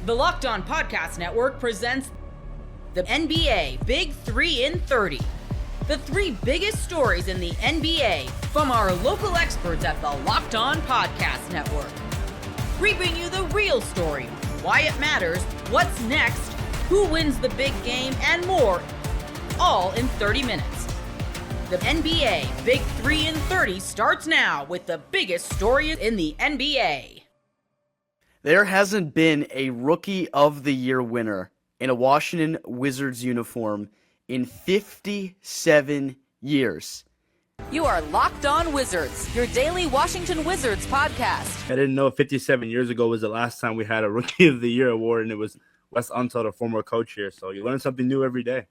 The Locked On Podcast Network presents the NBA Big 3 in 30. The 3 biggest stories in the NBA from our local experts at the Locked On Podcast Network. We bring you the real story, why it matters, what's next, who wins the big game, and more, all in 30 minutes. The NBA Big 3 in 30 starts now with the biggest stories in the NBA. There hasn't been a Rookie of the Year winner in a Washington Wizards uniform in 57 years. You are Locked On Wizards, your daily Washington Wizards podcast. I didn't know 57 years ago was the last time we had a Rookie of the Year award, and it was Wes Unseld, a former coach here. So you learn something new every day.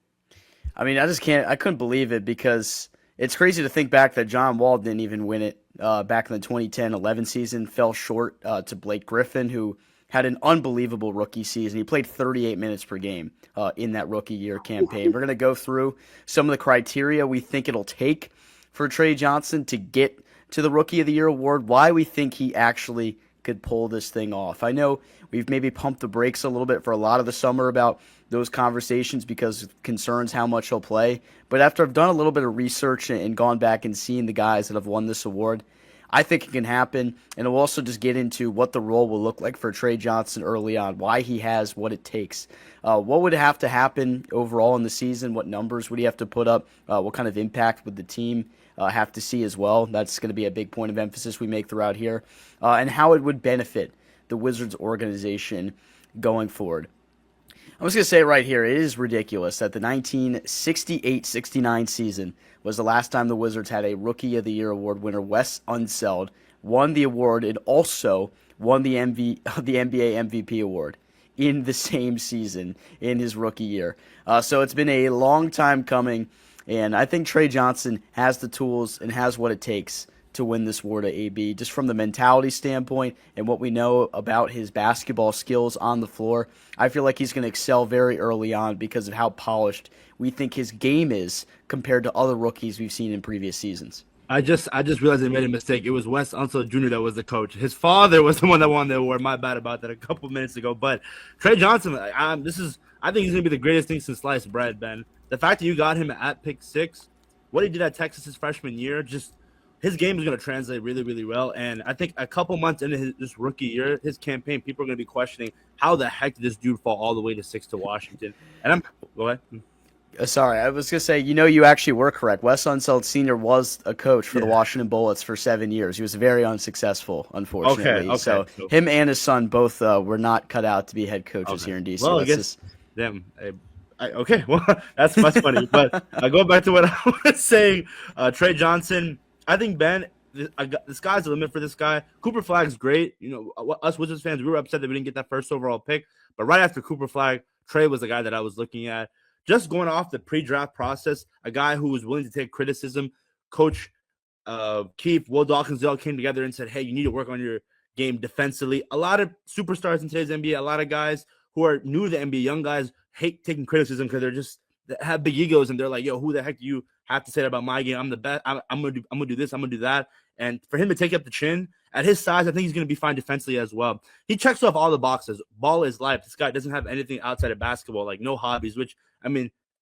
I mean, I couldn't believe it because it's crazy to think back that John Wall didn't even win it back in the 2010-11 season, fell short to Blake Griffin, who had an unbelievable rookie season. He played 38 minutes per game in that rookie year campaign. We're going to go through some of the criteria we think it'll take for Tre Johnson to get to the Rookie of the Year award, why we think he actually could pull this thing off. I know we've maybe pumped the brakes a little bit for a lot of the summer about those conversations because of concerns how much he'll play. But after I've done a little bit of research and gone back and seen the guys that have won this award, I think it can happen. And we'll also just get into what the role will look like for Tre Johnson early on, why he has what it takes. What would have to happen overall in the season? What numbers would he have to put up? What kind of impact would the team have to see as well? That's going to be a big point of emphasis we make throughout here. And how it would benefit the Wizards organization going forward. I'm just going to say it right here, it is ridiculous that the 1968-69 season was the last time the Wizards had a Rookie of the Year award winner. Wes Unseld won the award and also won the NBA MVP award in the same season in his rookie year. So it's been a long time coming, and I think Tre Johnson has the tools and has what it takes to win this award at AB, just from the mentality standpoint and what we know about his basketball skills on the floor. I feel like he's going to excel very early on because of how polished we think his game is compared to other rookies we've seen in previous seasons. I just realized I made a mistake. It was Wes Unseld Jr. that was the coach. His father was the one that won the award. My bad about that a couple minutes ago. But Tre Johnson, I think he's going to be the greatest thing since sliced bread, Ben. The fact that you got him at pick 6, what he did at Texas his freshman year, just his game is going to translate really, really well. And I think a couple months into this rookie year, his campaign, people are going to be questioning how the heck did this dude fall all the way to 6 to Washington. And go ahead. Sorry, I was going to say, you actually were correct. Wes Unseld Sr. was a coach for the Washington Bullets for 7 years. He was very unsuccessul, unfortunately. Okay. So him and his son both were not cut out to be head coaches here in D.C. Well, okay, well, that's funny. But I go back to what I was saying. Tre Johnson, I think, Ben, the sky's the limit for this guy. Cooper Flagg's great. Us Wizards fans, we were upset that we didn't get that first overall pick. But right after Cooper Flagg, Tre was the guy that I was looking at. Just going off the pre-draft process, a guy who was willing to take criticism. Coach Keefe, Will Dawkins, they all came together and said, hey, you need to work on your game defensively. A lot of superstars in today's NBA, a lot of guys who are new to the NBA, young guys, hate taking criticism because they have big egos and they're like, yo, who the heck do you have to say that about my game? I'm the best. I'm gonna do this. I'm gonna do that. And for him to take up the chin at his size, I think he's gonna be fine defensively as well. He checks off all the boxes. Ball is life. This guy doesn't have anything outside of basketball, like no hobbies. Which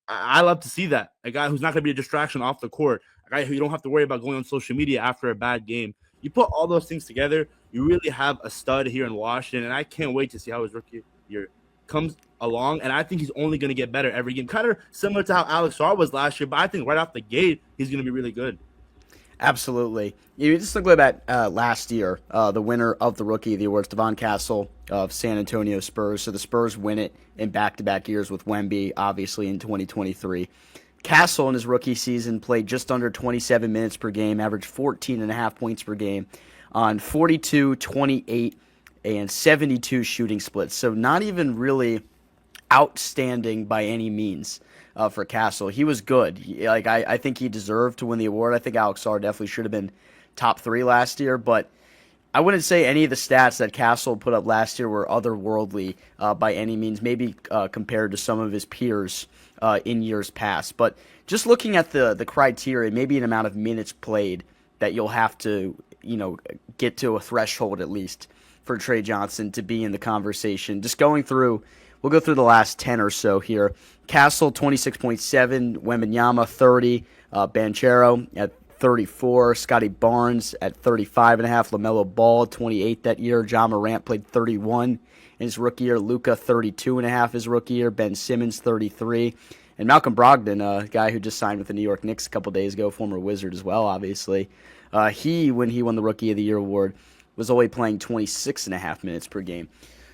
I love to see that. A guy who's not gonna be a distraction off the court. A guy who you don't have to worry about going on social media after a bad game. You put all those things together, you really have a stud here in Washington, and I can't wait to see how his rookie year comes along, and I think he's only going to get better every game. Kind of similar to how Alex Sarr was last year, but I think right off the gate, he's going to be really good. Absolutely. You just look at last year, the winner of the Rookie of the Awards, Devon Castle of San Antonio Spurs. So the Spurs win it in back-to-back years with Wemby, obviously, in 2023. Castle in his rookie season played just under 27 minutes per game, averaged 14.5 points per game on 42, 28, and 72 shooting splits. So not even really outstanding by any means for Castle. He was good. I think he deserved to win the award. I think Alex Sarr definitely should have been top 3 last year, but I wouldn't say any of the stats that Castle put up last year were otherworldly by any means, maybe compared to some of his peers in years past. But just looking at the criteria, maybe an amount of minutes played that you'll have to, get to a threshold at least for Tre Johnson to be in the conversation. Just we'll go through the last 10 or so here. Castle, 26.7, Wembanyama, 30, Banchero at 34, Scotty Barnes at 35.5, LaMelo Ball, 28 that year, John Morant played 31 in his rookie year, Luka, 32.5 his rookie year, Ben Simmons, 33, and Malcolm Brogdon, a guy who just signed with the New York Knicks a couple days ago, former Wizard as well, obviously. When he won the Rookie of the Year award, was only playing 26.5 minutes per game.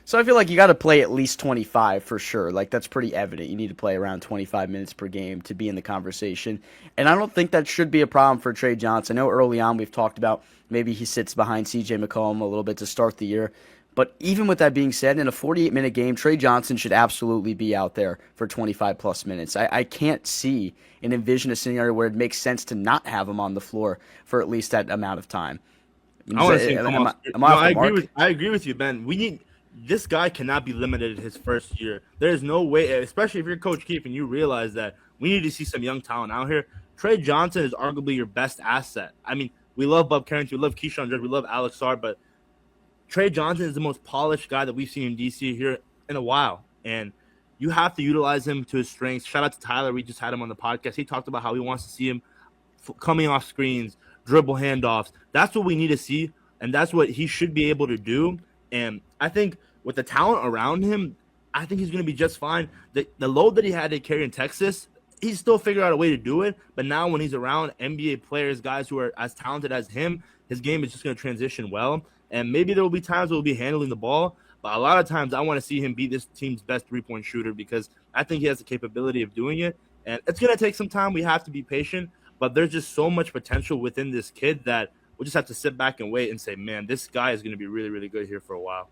So I feel like you got to play at least 25 for sure. Like, that's pretty evident. You need to play around 25 minutes per game to be in the conversation. And I don't think that should be a problem for Tre Johnson. I know early on we've talked about maybe he sits behind CJ McCollum a little bit to start the year. But even with that being said, in a 48-minute game, Tre Johnson should absolutely be out there for 25-plus minutes. I can't see and envision a scenario where it makes sense to not have him on the floor for at least that amount of time. I agree with you, Ben. This guy cannot be limited his first year. There's no way, especially if you're Coach Keefe and you realize that we need to see some young talent out here. Tre Johnson is arguably your best asset. I mean, we love Bob Carrington, we love Keyshawn George, we love Alex Sarr, but Tre Johnson is the most polished guy that we've seen in DC here in a while, and you have to utilize him to his strengths. Shout out to Tyler. We just had him on the podcast. He talked about how he wants to see him coming off screens, dribble handoffs. That's what we need to see, and that's what he should be able to do. And I think with the talent around him, I think he's going to be just fine. The load that he had to carry in Texas, he still figured out a way to do it. But now when he's around NBA players, guys who are as talented as him, his game is just going to transition well. And maybe there will be times where he'll be handling the ball. But a lot of times I want to see him be this team's best three-point shooter because I think he has the capability of doing it. And it's going to take some time. We have to be patient. But there's just so much potential within this kid that we'll just have to sit back and wait and say, man, this guy is going to be really, really good here for a while.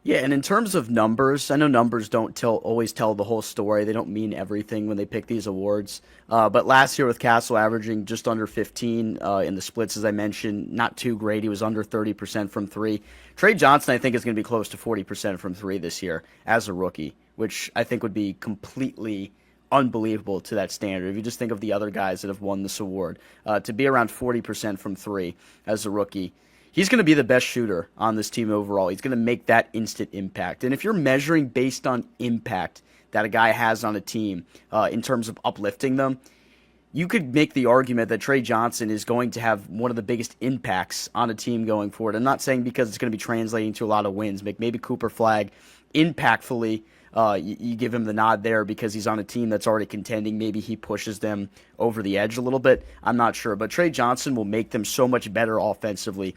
Yeah, and in terms of numbers, I know numbers don't always tell the whole story. They don't mean everything when they pick these awards. But last year with Castle averaging just under 15 in the splits, as I mentioned, not too great. He was under 30% from three. Tre Johnson, I think, is going to be close to 40% from three this year as a rookie, which I think would be completely unbelievable to that standard. If you just think of the other guys that have won this award, to be around 40% from three as a rookie, he's going to be the best shooter on this team overall. He's going to make that instant impact. And if you're measuring based on impact that a guy has on a team in terms of uplifting them, you could make the argument that Tre Johnson is going to have one of the biggest impacts on a team going forward. I'm not saying because it's going to be translating to a lot of wins. Maybe Cooper Flagg impactfully, you give him the nod there because he's on a team that's already contending. Maybe he pushes them over the edge a little bit. I'm not sure. But Tre Johnson will make them so much better offensively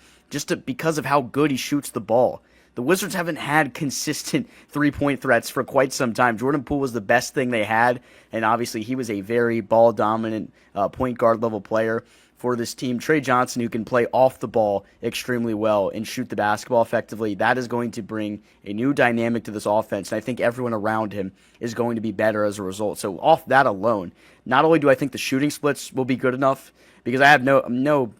because of how good he shoots the ball. The Wizards haven't had consistent three-point threats for quite some time. Jordan Poole was the best thing they had, and obviously he was a very ball-dominant point guard level player for this team. Tre Johnson, who can play off the ball extremely well and shoot the basketball effectively, that is going to bring a new dynamic to this offense, and I think everyone around him is going to be better as a result. So off that alone, not only do I think the shooting splits will be good enough, because I have no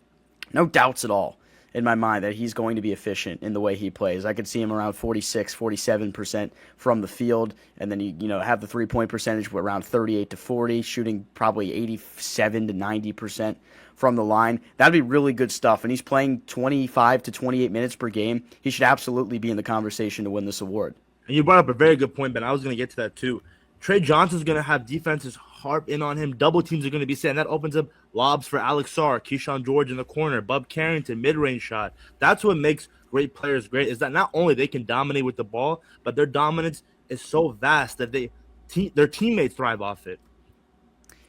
doubts at all in my mind that he's going to be efficient in the way he plays. I could see him around 46, 47% from the field, and then you have the three-point percentage around 38 to 40, shooting probably 87 to 90% from the line. That'd be really good stuff, and he's playing 25 to 28 minutes per game. He should absolutely be in the conversation to win this award. And you brought up a very good point, Ben. I was going to get to that too. Tre Johnson's going to have defenses harp in on him. Double teams are going to be set, and that opens up lobs for Alex Sarr, Keyshawn George in the corner, Bub Carrington, mid-range shot. That's what makes great players great, is that not only they can dominate with the ball, but their dominance is so vast that their teammates thrive off it.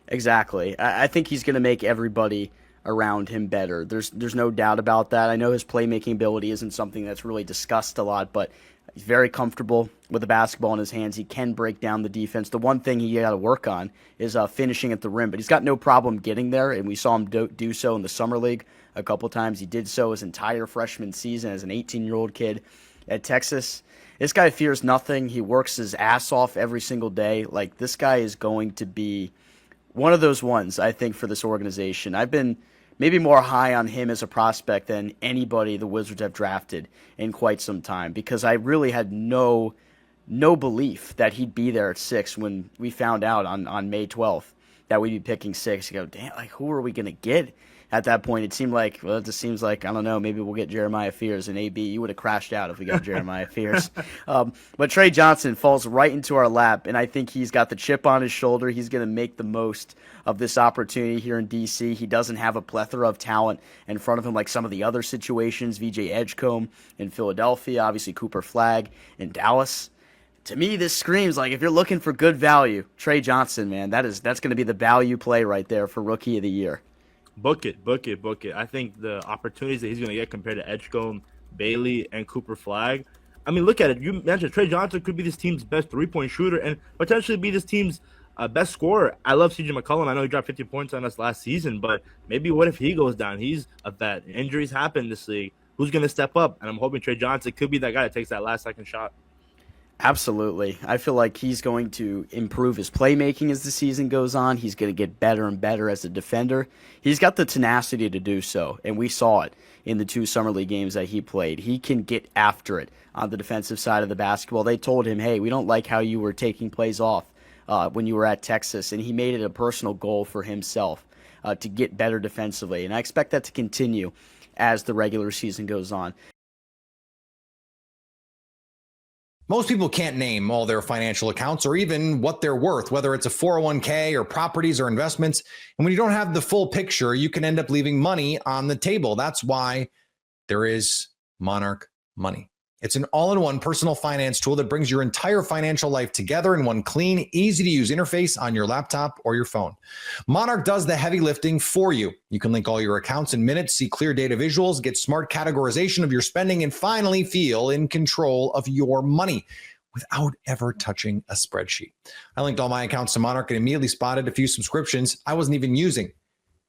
Exactly. I think he's going to make everybody around him better. There's no doubt about that. I know his playmaking ability isn't something that's really discussed a lot, but he's very comfortable with the basketball in his hands. He can break down the defense. The one thing he got to work on is finishing at the rim, but he's got no problem getting there, and we saw him do so in the Summer League a couple times. He did so his entire freshman season as an 18-year-old kid at Texas. This guy fears nothing. He works his ass off every single day. Like, this guy is going to be one of those ones, I think, for this organization. I've been maybe more high on him as a prospect than anybody the Wizards have drafted in quite some time, because I really had no belief that he'd be there at 6 when we found out on May 12th that we'd be picking 6. You go, damn, like, who are we going to get at that point. It seemed like, well, it just seems like, I don't know, maybe we'll get Jeremiah Fears, and AB, you would have crashed out if we got Jeremiah Fears. But Tre Johnson falls right into our lap, and I think he's got the chip on his shoulder. He's going to make the most of this opportunity here in D.C. He doesn't have a plethora of talent in front of him like some of the other situations, VJ Edgecombe in Philadelphia, obviously Cooper Flagg in Dallas. To me, this screams like if you're looking for good value, Tre Johnson, man, that's going to be the value play right there for Rookie of the Year. Book it. I think the opportunities that he's going to get compared to Edgecombe, Bailey, and Cooper Flagg. I mean, look at it. You mentioned Tre Johnson could be this team's best three-point shooter and potentially be this team's best scorer. I love CJ McCollum. I know he dropped 50 points on us last season, but maybe what if he goes down? He's a vet. Injuries happen in this league. Who's going to step up? And I'm hoping Tre Johnson could be that guy that takes that last-second shot. Absolutely. I feel like he's going to improve his playmaking as the season goes on. He's going to get better and better as a defender. He's got the tenacity to do so, and we saw it in the 2 Summer League games that he played. He can get after it on the defensive side of the basketball. They told him, hey, we don't like how you were taking plays off when you were at Texas, and he made it a personal goal for himself to get better defensively, and I expect that to continue as the regular season goes on. Most people can't name all their financial accounts or even what they're worth, whether it's a 401k or properties or investments. And when you don't have the full picture, you can end up leaving money on the table. That's why there is Monarch Money. It's an all-in-one personal finance tool that brings your entire financial life together in one clean, easy-to-use interface on your laptop or your phone. Monarch does the heavy lifting for you. You can link all your accounts in minutes, see clear data visuals, get smart categorization of your spending, and finally feel in control of your money without ever touching a spreadsheet. I linked all my accounts to Monarch and immediately spotted a few subscriptions I wasn't even using.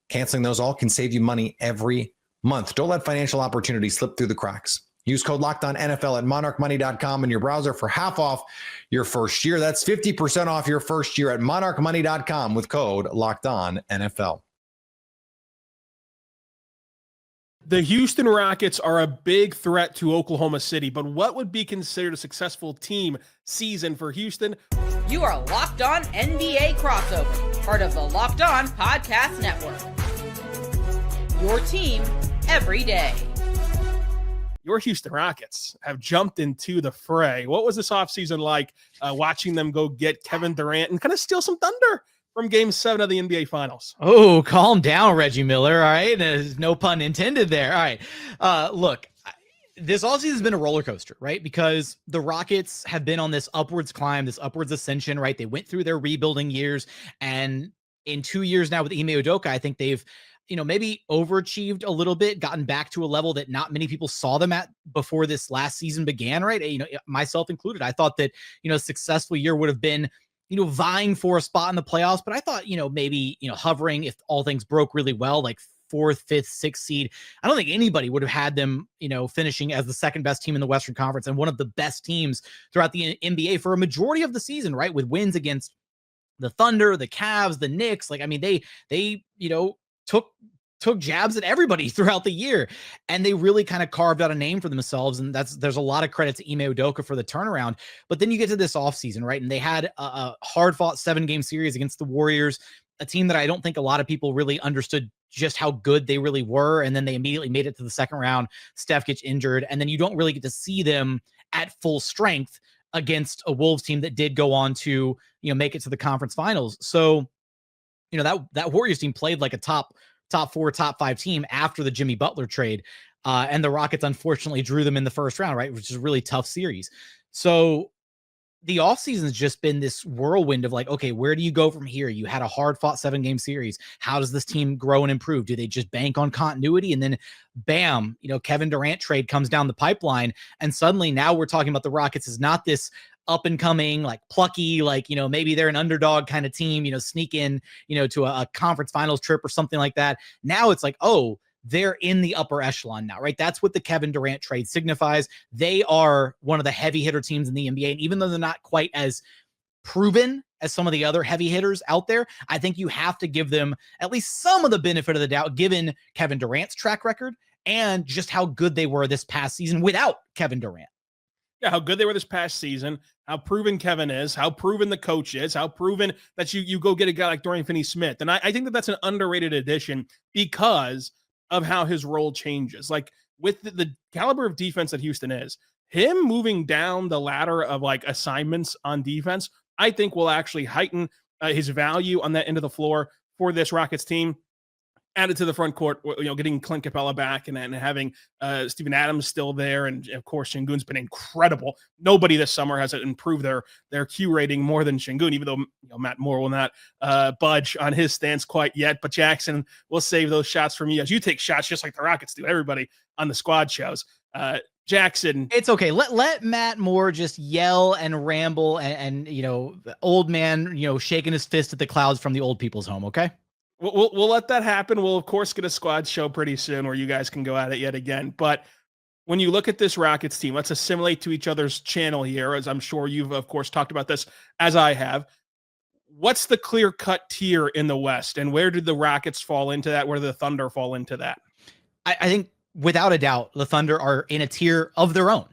Canceling those all can save you money every month. Don't let financial opportunities slip through the cracks. Use code LOCKEDONNFL at monarchmoney.com in your browser for half off your first year. That's 50% off your first year at monarchmoney.com with code LOCKEDONNFL. The Houston Rockets are a big threat to Oklahoma City, but what would be considered a successful team season for Houston? You are Locked On NBA Crossover, part of the Locked On Podcast Network. Your team every day. Your Houston Rockets have jumped into the fray. What was this offseason like watching them go get Kevin Durant and kind of steal some thunder from Game 7 of the NBA Finals? Oh, calm down, Reggie Miller. All right. There's no pun intended there. All right. Look, this offseason has been a roller coaster, right? Because the Rockets have been on this upwards climb, this upwards ascension, right? They went through their rebuilding years. And in 2 years now with Ime Udoka, I think they've maybe overachieved a little bit, gotten back to a level that not many people saw them at before this last season began, right? Myself included. I thought that, a successful year would have been, vying for a spot in the playoffs, but I thought, maybe, hovering if all things broke really well, like 4th, 5th, 6th seed. I don't think anybody would have had them, finishing as the second best team in the Western Conference and one of the best teams throughout the NBA for a majority of the season, right? With wins against the Thunder, the Cavs, the Knicks. They took jabs at everybody throughout the year, and they really kind of carved out a name for themselves. And there's a lot of credit to Ime Udoka for the turnaround. But then you get to this offseason, right? And they had a hard-fought 7-game series against the Warriors, a team that I don't think a lot of people really understood just how good they really were. And then they immediately made it to the second round. Steph gets injured, and then you don't really get to see them at full strength against a Wolves team that did go on to, make it to the conference finals. So, that Warriors team played like a top 4, top 5 team after the Jimmy Butler trade. And the Rockets unfortunately drew them in the first round, right? Which is a really tough series. So the offseason has just been this whirlwind of like, okay, where do you go from here? You had a hard fought 7-game series. How does this team grow and improve? Do they just bank on continuity? And then bam, Kevin Durant trade comes down the pipeline. And suddenly now we're talking about the Rockets as not this up and coming, like plucky, like, maybe they're an underdog kind of team, sneak in, to a conference finals trip or something like that. Now it's like, oh, they're in the upper echelon now, right? That's what the Kevin Durant trade signifies. They are one of the heavy hitter teams in the NBA. And even though they're not quite as proven as some of the other heavy hitters out there, I think you have to give them at least some of the benefit of the doubt, given Kevin Durant's track record and just how good they were this past season without Kevin Durant. Yeah, how good they were this past season, how proven Kevin is, how proven the coach is, how proven that you go get a guy like Dorian Finney-Smith. And I think that that's an underrated addition because of how his role changes. Like with the caliber of defense that Houston is, him moving down the ladder of like assignments on defense, I think will actually heighten his value on that end of the floor for this Rockets team. Added to the front court, getting Clint Capella back and having Steven Adams still there. And of course, Şengün's been incredible. Nobody this summer has improved their Q rating more than Şengün, even though Matt Moore will not budge on his stance quite yet. But Jackson will save those shots from you as you take shots just like the Rockets do. Everybody on the squad shows. Jackson. It's okay. Let Matt Moore just yell and ramble and old man, shaking his fist at the clouds from the old people's home. Okay. We'll let that happen. We'll, of course, get a squad show pretty soon where you guys can go at it yet again. But when you look at this Rockets team, let's assimilate to each other's channel here, as I'm sure you've, of course, talked about this as I have. What's the clear-cut tier in the West, and where did the Rockets fall into that? Where did the Thunder fall into that? I think, without a doubt, the Thunder are in a tier of their own.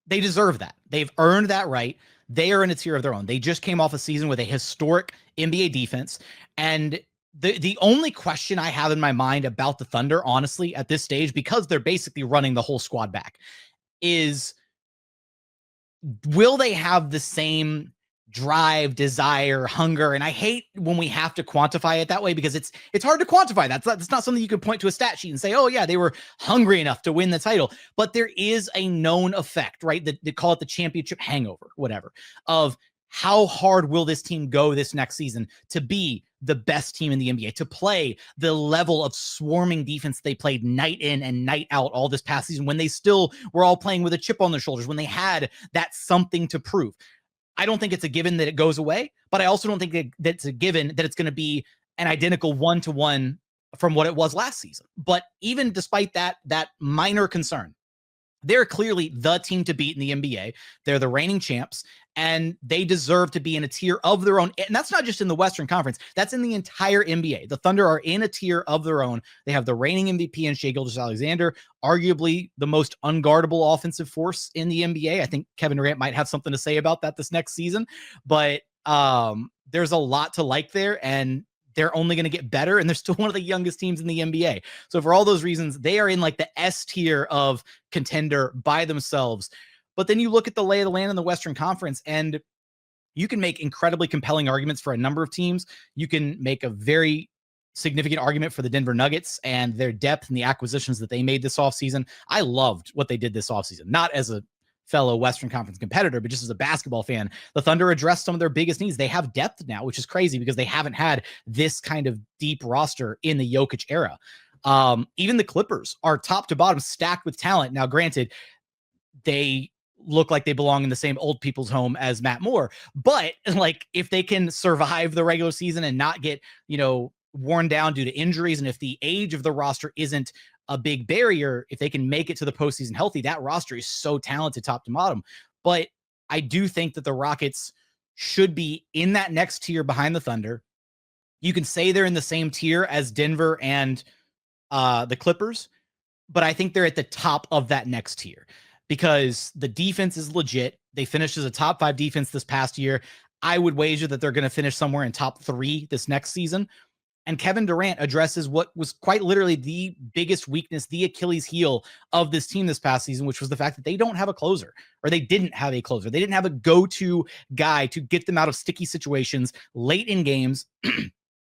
They deserve that. They've earned that right. They are in a tier of their own. They just came off a season with a historic NBA defense, and the only question I have in my mind about the Thunder, honestly, at this stage, because they're basically running the whole squad back, is will they have the same drive, desire, hunger? And I hate when we have to quantify it that way because it's hard to quantify that. That's not something you can point to a stat sheet and say, oh yeah, they were hungry enough to win the title. But there is a known effect, right? They call it the championship hangover, whatever, of how hard will this team go this next season to be the best team in the NBA, to play the level of swarming defense they played night in and night out all this past season when they still were all playing with a chip on their shoulders, when they had that something to prove. I don't think it's a given that it goes away, but I also don't think that it's a given that it's going to be an identical one-to-one from what it was last season. But even despite that minor concern, they're clearly the team to beat in the NBA. They're the reigning champs, and they deserve to be in a tier of their own. And that's not just in the Western Conference. That's in the entire NBA. The Thunder are in a tier of their own. They have the reigning MVP in Shai Gilgeous-Alexander, arguably the most unguardable offensive force in the NBA. I think Kevin Durant might have something to say about that this next season. But there's a lot to like there, and they're only going to get better, and they're still one of the youngest teams in the NBA. So for all those reasons, they are in like the S tier of contender by themselves. But then you look at the lay of the land in the Western Conference, and you can make incredibly compelling arguments for a number of teams. You can make a very significant argument for the Denver Nuggets and their depth and the acquisitions that they made this offseason. I loved what they did this offseason, not as a fellow Western Conference competitor, but just as a basketball fan. The Thunder addressed some of their biggest needs. They have depth now, which is crazy because they haven't had this kind of deep roster in the Jokic era. Even the Clippers are top to bottom stacked with talent. Now, granted, they look like they belong in the same old people's home as Matt Moore, but like if they can survive the regular season and not get, worn down due to injuries, and if the age of the roster isn't a big barrier, if they can make it to the postseason healthy, that roster is so talented top to bottom. But I do think that the Rockets should be in that next tier behind the Thunder. You can say they're in the same tier as Denver and the Clippers, but I think they're at the top of that next tier because the defense is legit. They finished as a top 5 defense this past year. I would wager that they're going to finish somewhere in top 3 this next season. And Kevin Durant addresses what was quite literally the biggest weakness, the Achilles heel of this team this past season, which was the fact that they don't have a closer, or they didn't have a closer. They didn't have a go-to guy to get them out of sticky situations late in games.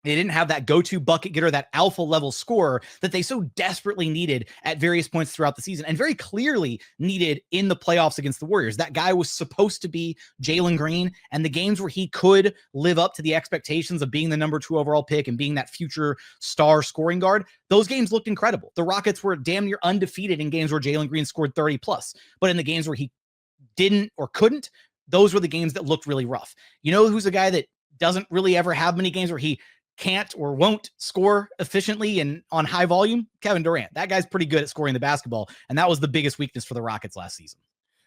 They didn't have that go-to bucket getter, that alpha level scorer that they so desperately needed at various points throughout the season and very clearly needed in the playoffs against the Warriors. That guy was supposed to be Jalen Green, and the games where he could live up to the expectations of being the number 2 overall pick and being that future star scoring guard, those games looked incredible. The Rockets were damn near undefeated in games where Jalen Green scored 30 plus, but in the games where he didn't or couldn't, those were the games that looked really rough. You know who's a guy that doesn't really ever have many games where he can't or won't score efficiently and on high volume? Kevin Durant. That guy's pretty good at scoring the basketball, and that was the biggest weakness for the Rockets last season.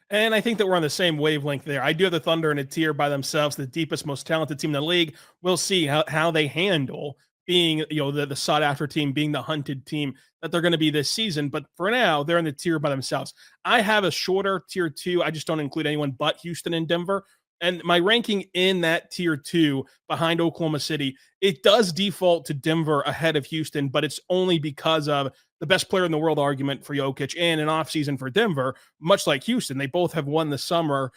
And I think that we're on the same wavelength there. I do have the Thunder in a tier by themselves, the deepest, most talented team in the league. We'll see how they handle being, the sought after team, being the hunted team that they're going to be this season. But for now, they're in the tier by themselves. I have a shorter tier 2. I just don't include anyone but Houston and Denver. And my ranking in that tier 2 behind Oklahoma City, it does default to Denver ahead of Houston, but it's only because of the best player in the world argument for Jokic and an offseason for Denver, much like Houston. They both have won the summer,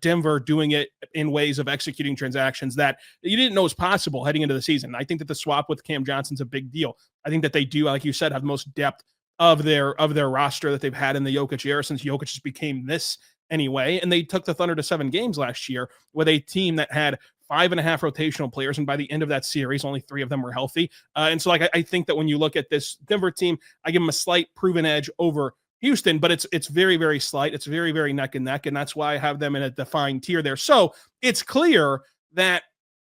Denver doing it in ways of executing transactions that you didn't know was possible heading into the season. I think that the swap with Cam Johnson's a big deal. I think that they do, like you said, have the most depth of their roster that they've had in the Jokic era since Jokic just became this anyway. And they took the Thunder to 7 games last year with a team that had 5.5 rotational players. And by the end of that series, only 3 of them were healthy. And so I think that when you look at this Denver team, I give them a slight proven edge over Houston, but it's very, very slight. It's very, very neck and neck. And that's why I have them in a defined tier there. So it's clear that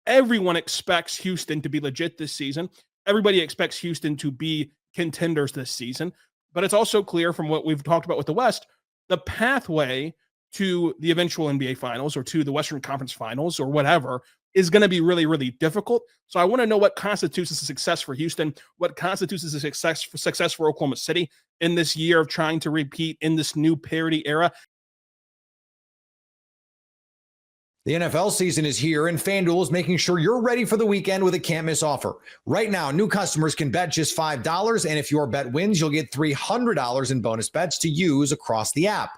everyone expects Houston to be legit this season. Everybody expects Houston to be contenders this season. But it's also clear from what we've talked about with the West, the pathway to the eventual NBA Finals or to the Western Conference Finals or whatever is going to be really, really difficult. So I want to know what constitutes a success for Houston, what constitutes a success for Oklahoma City in this year of trying to repeat in this new parity era. The NFL season is here, and FanDuel is making sure you're ready for the weekend with a can't-miss offer. Right now, new customers can bet just $5, and if your bet wins, you'll get $300 in bonus bets to use across the app.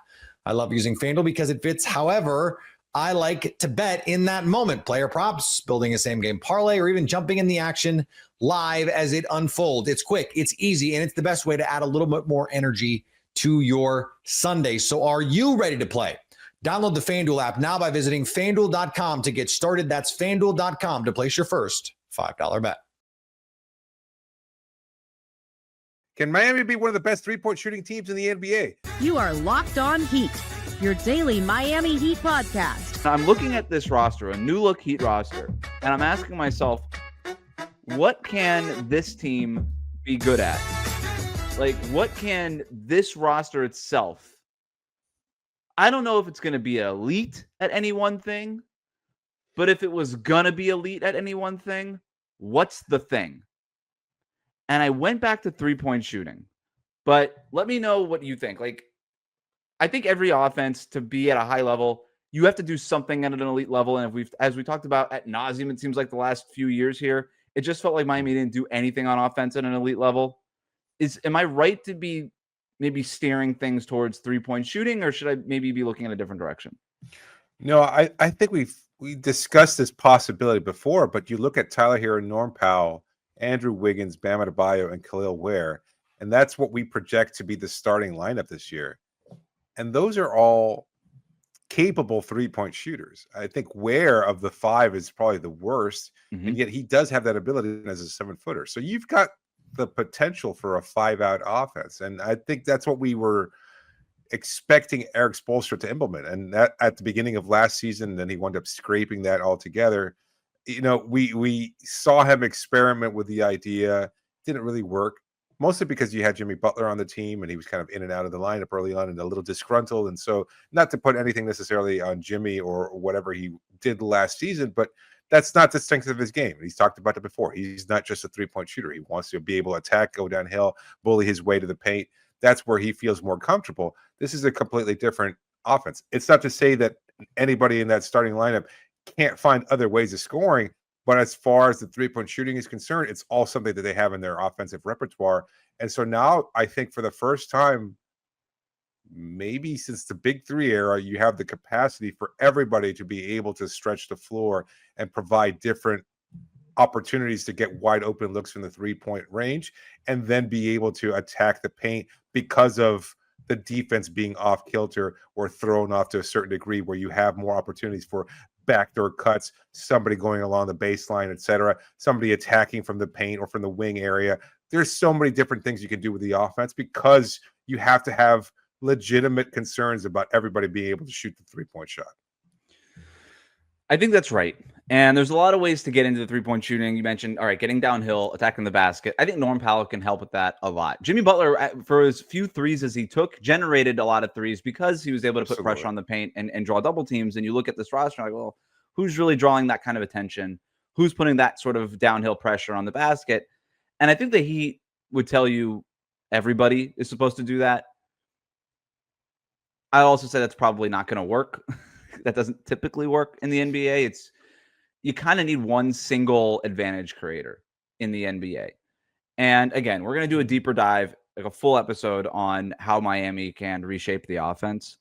I love using FanDuel because it fits however I like to bet in that moment. Player props, building a same-game parlay, or even jumping in the action live as it unfolds. It's quick, it's easy, and it's the best way to add a little bit more energy to your Sunday. So are you ready to play? Download the FanDuel app now by visiting FanDuel.com to get started. That's FanDuel.com to place your first $5 bet. Can Miami be one of the best three-point shooting teams in the NBA? You are Locked On Heat, your daily Miami Heat podcast. I'm looking at this roster, a new look Heat roster, and I'm asking myself, what can this team be good at? Like, what can this roster itself? I don't know if it's going to be elite at any one thing, but if it was going to be elite at any one thing, what's the thing? And I went back to three-point shooting, but let me know what you think. Like, I think every offense to be at a high level, you have to do something at an elite level. And as we talked about ad nauseum, it seems like the last few years here, it just felt like Miami didn't do anything on offense at an elite level. Am I right to be maybe steering things towards three-point shooting, or should I maybe be looking in a different direction? No, I think we discussed this possibility before, but you look at Tyler Hero, Norm Powell, Andrew Wiggins, Bam Adebayo, and Khalil Ware, and that's what we project to be the starting lineup this year. And those are all capable three-point shooters. I think Ware of the 5 is probably the worst, and yet he does have that ability as a 7-footer. So you've got the potential for a 5-out offense, and I think that's what we were expecting Eric Spoelstra to implement. And that at the beginning of last season, then he wound up scraping that all together. You know, we saw him experiment with the idea. Didn't really work, mostly because you had Jimmy Butler on the team and he was kind of in and out of the lineup early on and a little disgruntled. And so, not to put anything necessarily on Jimmy or whatever he did last season, but that's not the strength of his game. He's talked about it before. He's not just a three-point shooter. He wants to be able to attack, go downhill, bully his way to the paint. That's where he feels more comfortable. This is a completely different offense. It's not to say that anybody in that starting lineup can't find other ways of scoring, but as far as the three-point shooting is concerned, it's all something that they have in their offensive repertoire. And so now I think for the first time, maybe since the Big Three era, you have the capacity for everybody to be able to stretch the floor and provide different opportunities to get wide open looks from the three-point range and then be able to attack the paint because of the defense being off kilter or thrown off to a certain degree, where you have more opportunities for backdoor cuts, somebody going along the baseline, etc., somebody attacking from the paint or from the wing area. There's so many different things you can do with the offense because you have to have legitimate concerns about everybody being able to shoot the three-point shot. I think that's right. And there's a lot of ways to get into the three-point shooting. You mentioned, all right, getting downhill, attacking the basket. I think Norm Powell can help with that a lot. Jimmy Butler, for as few threes as he took, generated a lot of threes because he was able to put pressure on the paint and draw double teams. And you look at this roster, like, well, who's really drawing that kind of attention? who's putting that sort of downhill pressure on the basket. And I think the Heat would tell you everybody is supposed to do that. I also say that's probably not going to work. That doesn't typically work in the NBA. You kind of need one single advantage creator in the NBA. And again, we're going to do a deeper dive, like a full episode on how Miami can reshape the offense.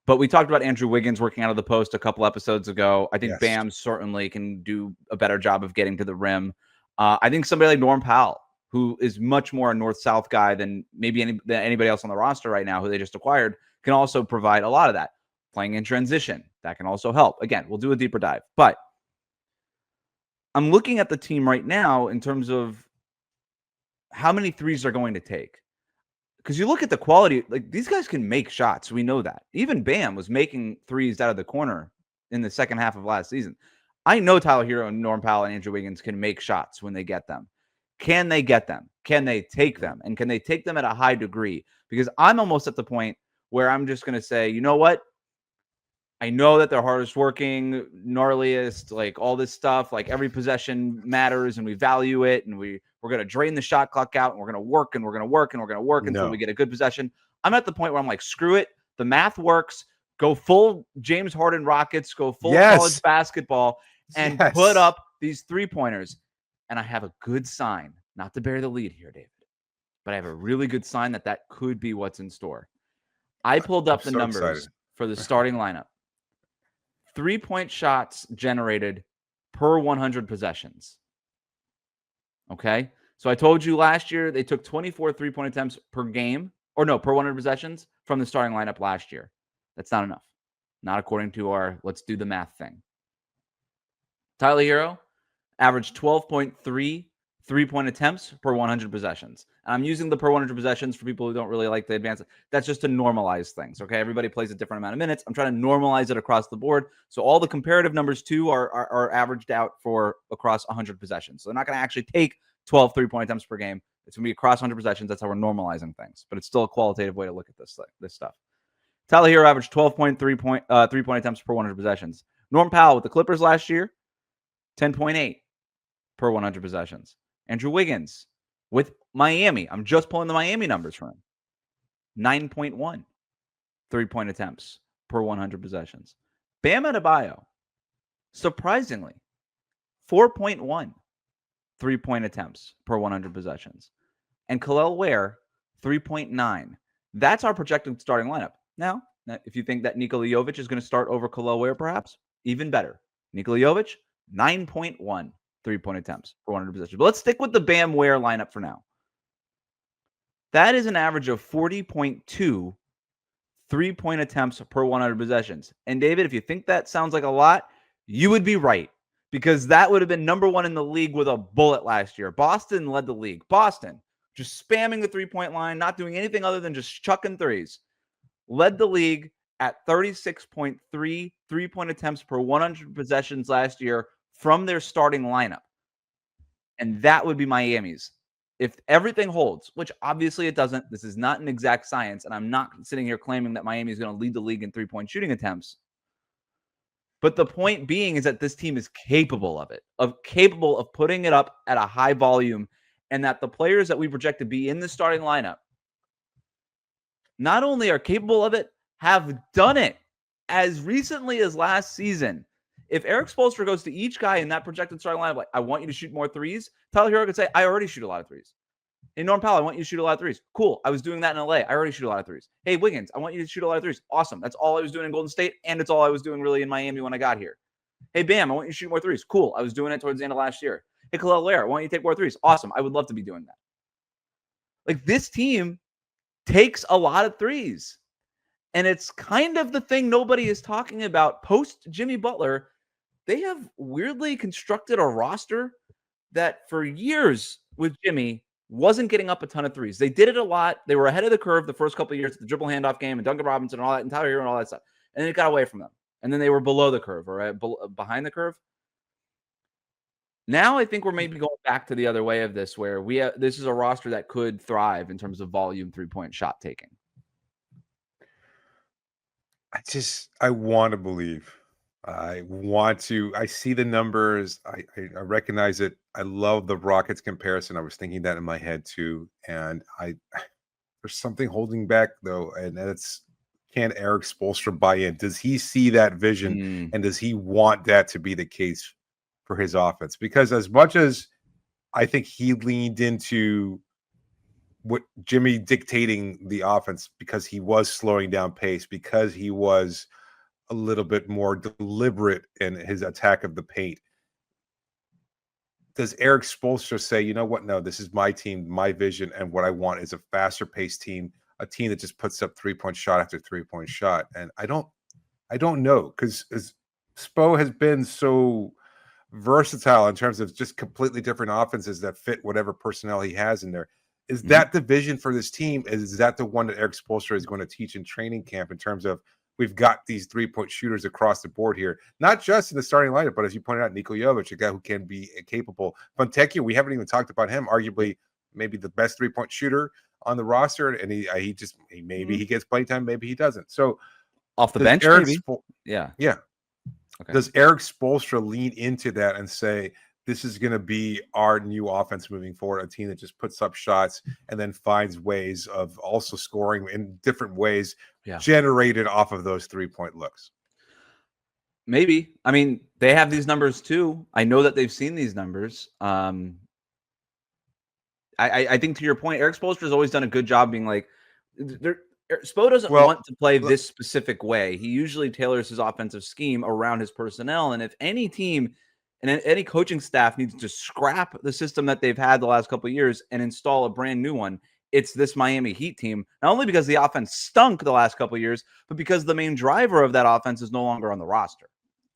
But we talked about Andrew Wiggins working out of the post a couple episodes ago. I think Yes. Bam certainly can do a better job of getting to the rim. I think somebody like Norm Powell, who is much more a north-south guy than maybe anybody else on the roster right now who they just acquired, can also provide a lot of that. Playing in transition, that can also help. Again, we'll do a deeper dive. But I'm looking at the team right now in terms of how many threes they're going to take. Because you look at the quality, like these guys can make shots. We know that. Even Bam was making threes out of the corner in the second half of last season. I know Tyler Hero and Norm Powell and Andrew Wiggins can make shots when they get them. Can they get them? Can they take them? And can they take them at a high degree? Because I'm almost at the point where I'm just going to say, you know what? I know that they're hardest working, gnarliest, like all this stuff, like every possession matters and we value it. And we're going to drain the shot clock out and we're going to work and we're going to work and we're going to work until we get a good possession. I'm at the point where I'm like, screw it. The math works. Go full James Harden Rockets, go full college basketball and put up these 3-pointers. And I have a good sign, not to bury the lead here, David, but I have a really good sign that could be what's in store. I pulled up the numbers for the starting lineup. 3-point shots generated per 100 possessions. Okay. So I told you last year they took 24 3-point attempts per game, or no, per 100 possessions from the starting lineup last year. That's not enough. Not according to our let's do the math thing. Tyler Hero averaged 12.3 3-point attempts per 100 possessions. And I'm using the per 100 possessions for people who don't really like the advanced. That's just to normalize things, okay? Everybody plays a different amount of minutes. I'm trying to normalize it across the board. So all the comparative numbers, too, are averaged out for across 100 possessions. So they're not going to actually take 12 3-point attempts per game. It's going to be across 100 possessions. That's how we're normalizing things. But it's still a qualitative way to look at this stuff. Tyler Hero averaged 12.3 3-point attempts per 100 possessions. Norm Powell with the Clippers last year, 10.8 per 100 possessions. Andrew Wiggins with Miami. I'm just pulling the Miami numbers from him. 9.1 3-point attempts per 100 possessions. Bam Adebayo, surprisingly, 4.1 3-point attempts per 100 possessions. And Kel'el Ware, 3.9. That's our projected starting lineup. Now, if you think that Nikola Jovic is going to start over Kel'el Ware, perhaps, even better. Nikola Jovic, 9.1 3-point attempts per 100 possessions. But let's stick with the Bam Ware lineup for now. That is an average of 40.2 3-point attempts per 100 possessions. And David, if you think that sounds like a lot, you would be right, because that would have been number one in the league with a bullet last year. Boston led the league. Boston, just spamming the 3-point line, not doing anything other than just chucking threes, led the league at 36.3 3-point attempts per 100 possessions last year from their starting lineup. And that would be Miami's. If everything holds, which obviously it doesn't, this is not an exact science, and I'm not sitting here claiming that Miami is going to lead the league in 3-point shooting attempts. But the point being is that this team is capable of it, capable of putting it up at a high volume, and that the players that we project to be in the starting lineup not only are capable of it, have done it as recently as last season. If Eric Spoelstra goes to each guy in that projected starting lineup, like, I want you to shoot more threes, Tyler Hero could say, I already shoot a lot of threes. Hey, Norm Powell, I want you to shoot a lot of threes. Cool. I was doing that in LA. I already shoot a lot of threes. Hey, Wiggins, I want you to shoot a lot of threes. Awesome. That's all I was doing in Golden State, and it's all I was doing really in Miami when I got here. Hey, Bam, I want you to shoot more threes. Cool. I was doing it towards the end of last year. Hey, Kel'el Ware, I want you to take more threes. Awesome. I would love to be doing that. Like, this team takes a lot of threes. And it's kind of the thing nobody is talking about. Post Jimmy Butler, they have weirdly constructed a roster that for years with Jimmy wasn't getting up a ton of threes. They did it a lot. They were ahead of the curve the first couple of years, the dribble handoff game and Duncan Robinson and all that, and Tyler Hero and all that stuff. And then it got away from them. And then they were below the curve, or right, behind the curve. Now I think we're maybe going back to the other way of this, where this is a roster that could thrive in terms of volume 3-point shot taking. I want to believe. I see the numbers. I recognize it. I love the Rockets comparison. I was thinking that in my head too. And there's something holding back though. And it's, can Eric Spoelstra buy in? Does he see that vision? And does he want that to be the case for his offense? Because as much as I think he leaned into what Jimmy dictating the offense because he was slowing down pace, because he was a little bit more deliberate in his attack of the paint. Does Eric Spoelstra say, you know what? No, this is my team, my vision, and what I want is a faster paced team, a team that just puts up 3-point shot after 3-point shot. And I don't know, because Spo has been so versatile in terms of just completely different offenses that fit whatever personnel he has in there. Is that the vision for this team? Is that the one that Eric Spoelstra is going to teach in training camp in terms of, we've got these 3-point shooters across the board here, not just in the starting lineup, but as you pointed out, Nikola Jovic, a guy who can be capable. Fontecchio, we haven't even talked about him, arguably maybe the best 3-point shooter on the roster, and he maybe he gets playtime, maybe he doesn't. So off the bench, maybe. Yeah. Okay. Does Eric Spoelstra lean into that and say, this is going to be our new offense moving forward, a team that just puts up shots and then finds ways of also scoring in different ways generated off of those 3-point looks? Maybe. I mean, they have these numbers too. I know that they've seen these numbers. I think to your point, Eric Spoelstra has always done a good job being like, Spo doesn't want to play this specific way. He usually tailors his offensive scheme around his personnel. And if any team and any coaching staff needs to scrap the system that they've had the last couple of years and install a brand new one, it's this Miami Heat team, not only because the offense stunk the last couple of years, but because the main driver of that offense is no longer on the roster.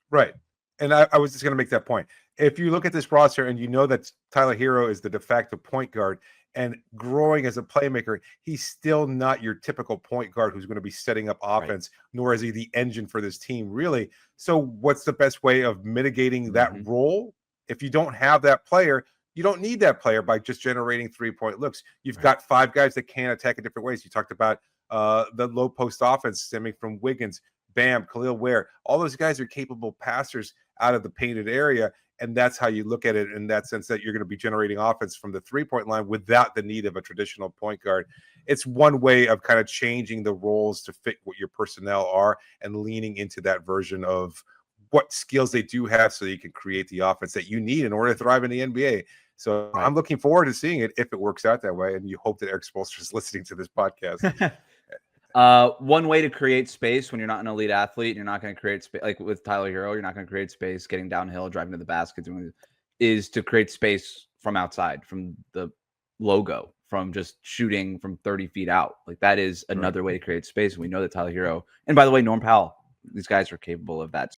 Right. And I was just going to make that point. If you look at this roster and you know that Tyler Hero is the de facto point guard and growing as a playmaker, he's still not your typical point guard who's going to be setting up offense, nor is he the engine for this team, really. So what's the best way of mitigating that role? If you don't have that player, you don't need that player by just generating 3-point looks. You've got 5 guys that can attack in different ways. You talked about the low post offense stemming from Wiggins, Bam, Khalil Ware. All those guys are capable passers out of the painted area. And that's how you look at it, in that sense, that you're going to be generating offense from the 3-point line without the need of a traditional point guard. It's one way of kind of changing the roles to fit what your personnel are and leaning into that version of what skills they do have so you can create the offense that you need in order to thrive in the NBA. So I'm looking forward to seeing it if it works out that way. And you hope that Eric Spoelstra is listening to this podcast. One way to create space when you're not an elite athlete, you're not going to create space, like with Tyler Hero, you're not going to create space getting downhill, driving to the basket, is to create space from outside, from the logo, from just shooting from 30 feet out. Like that is another way to create space. And we know that Tyler Hero, and by the way, Norm Powell, these guys are capable of that.